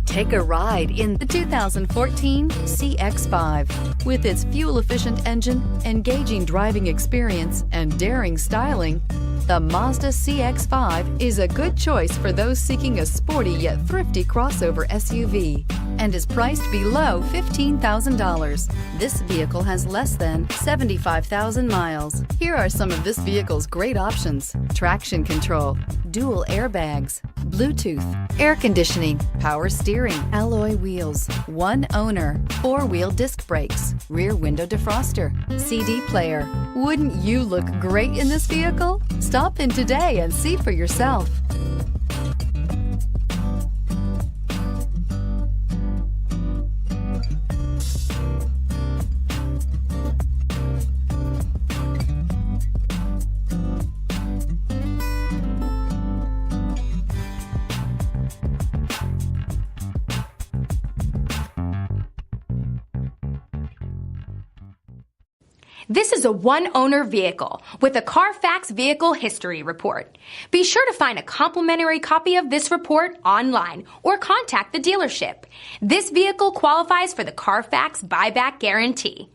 Take a ride in the 2014 CX-5. With its fuel-efficient engine, engaging driving experience, and daring styling, the Mazda CX-5 is a good choice for those seeking a sporty yet thrifty crossover SUV and is priced below $15,000. This vehicle has less than 75,000 miles. Here are some of this vehicle's great options: traction control, dual airbags, Bluetooth, air conditioning, power steering, alloy wheels, one owner, four-wheel disc brakes, rear window defroster, CD player. Wouldn't you look great in this vehicle? Stop in today and see for yourself. This is a one-owner vehicle with a CARFAX Vehicle History Report. Be sure to find a complimentary copy of this report online or contact the dealership. This vehicle qualifies for the CARFAX Buyback Guarantee.